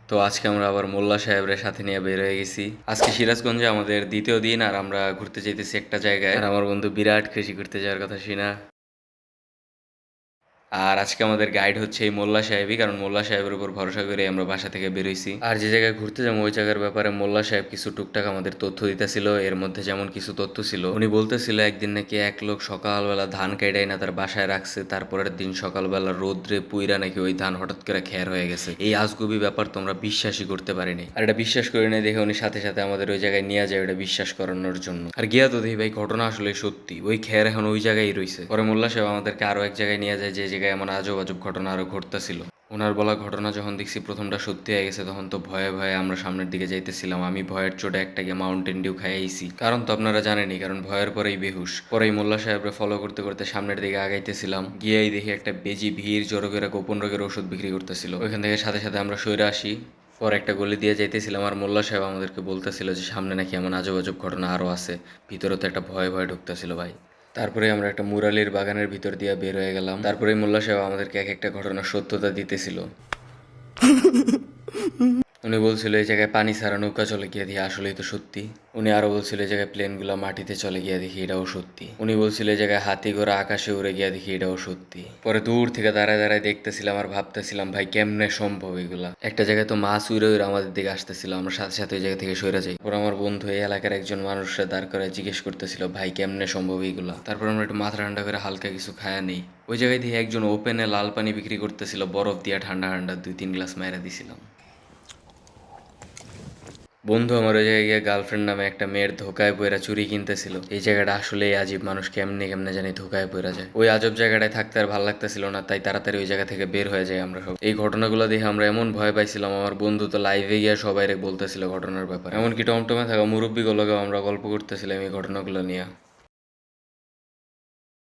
তো আজকে আমরা আবার মোল্লা সাহেবের সাথে নিয়ে বের হয়ে গেছি। আজকে সিরাজগঞ্জে আমাদের দ্বিতীয় দিন, আর আমরা ঘুরতে যেতেছি একটা জায়গায়। আর আমার বন্ধু বিরাট খুশি ঘুরতে যাওয়ার কথা শুনা। আর আজকে আমাদের গাইড হচ্ছে এই মোল্লা সাহেবই, কারণ মোল্লা সাহেবের উপর ভরসা করে আমরা বাসা থেকে বেরোইছি। আর যে জায়গায় ঘুরতে যাবো ওই জায়গার ব্যাপারে মোল্লা সাহেব কিছু টুকটাক আমাদের তথ্য দিতেছিল। এর মধ্যে যেমন কিছু তথ্য ছিল, উনি বলতেছিল একদিন নাকি এক লোক সকালবেলা ধান কেটাই না তার বাসায় রাখছে, তারপরের দিন সকালবেলা রোদ্রে পুইরা নাকি ওই ধান হঠাৎ করে খের হয়ে গেছে। এই আজগুবি ব্যাপার তোমরা বিশ্বাসই করতে পারিনি। আর এটা বিশ্বাস করে নেই দেখে উনি সাথে সাথে আমাদের ওই জায়গায় নিয়ে যায় ওটা বিশ্বাস করানোর জন্য। আর গিয়া তো দেখি ভাই ঘটনা আসলে সত্যি, ওই খের এখন ওই জায়গায় রয়েছে। পরে মোল্লা সাহেব আমাদেরকে আরো এক জায়গায় নিয়ে যায়, যে জায়গায় এমন আজব আজব ঘটনা আরো ঘটতেছিল। ওনার বলা ঘটনা যখন দেখছি প্রথমটা সত্যি হয়ে গেছে, তখন তো ভয়ে ভয়ে আমরা সামনের দিকে যাইতেছিলাম। আমি ভয়ের চোটে একটা গিয়ে মাউন্টেন ডিউ খাইয়েছি, কারণ তো আপনারা জানেনই, কারণ ভয়ের পরেই বেহুশ। পরেই মোল্লা সাহেবরে ফলো করতে করতে সামনের দিকে আগাইতেছিলাম। গিয়েই দেখি একটা বেজি ভিড় জড়ো করে গোপন রোগের ওষুধ বিক্রি করতেছিল। ওইখান থেকে সাথে সাথে আমরা সইরে আসি। পর একটা গলি দিয়ে যাইতেছিলাম, আর মোল্লা সাহেব আমাদেরকে বলতেছিল যে সামনে নাকি এমন আজব আজব ঘটনা আরও আছে। ভিতরে তো একটা ভয়ে ভয়ে ঢুকতেছিল ভাই। তারপরে আমরা একটা মুরালির বাগানের ভিতর দিয়ে বের হয়ে গেলাম। তারপরে মোল্লা সাহেব আমাদেরকে এক একটা ঘটনার সত্যতা দিতেছিল। উনি বলছিল এই জায়গায় পানি ছাড়া নৌকা চলে গিয়ে দেখি আসলেই তো সত্যি। উনি আরো বলছিল এই জায়গায় প্লেনগুলো মাটিতে চলে গিয়ে দেখি এটাও সত্যি। উনি বলছিল এই জায়গায় হাতি ঘোড়া আকাশে উড়ে গিয়ে দেখি এটাও সত্যি। পরে দূর থেকে দাঁড়ায় দাঁড়ায় দেখতেছিলাম আর ভাবতেছিলাম ভাই কেমনে সম্ভব এগুলা। একটা জায়গায় তো মাছ উড়ে উড়ে আমাদের দিকে আসতেছিল, আমরা সাথে সাথে ওই জায়গা থেকে সরে যাই। পরে আমার বন্ধু এই এলাকার একজন মানুষরা দাঁড় করে জিজ্ঞেস করতেছিল ভাই কেমনে সম্ভব এইগুলা। তারপর আমরা একটু মাথা ঠান্ডা করে হালকা কিছু খায়া নেই। ওই জায়গায় দিয়ে একজন ওপেনে লাল পানি বিক্রি করতেছিল, বরফ দিয়া ঠান্ডা ঠান্ডা 2-3 গ্লাস মাইরা দিছিলাম। বন্ধু আমার ওই জায়গায় গিয়ে গার্লফ্রেন্ড নামে একটা মেয়ের ধোকায় পইরা চুরি কিনতেছিল। এই জায়গাটা আসলেই আজীব, মানুষ কেমনে কেমনে জানি ধোকায় পইরা যায়। ওই আজব জায়গাটায় থাকতে আর ভালো লাগতেছিল না, তাই তাড়াতাড়ি ওই জায়গা থেকে বের হয়ে যাই আমরা সব। এই ঘটনাগুলো দেখে আমরা এমন ভয় পাইছিলাম, আমার বন্ধু তো লাইভে গিয়ে সবাই বলতেছিল ঘটনার ব্যাপারে। এমনকি টমটমে থাকা মুরব্বীগুলোকেও আমরা গল্প করতেছিলাম এই ঘটনাগুলো নিয়ে।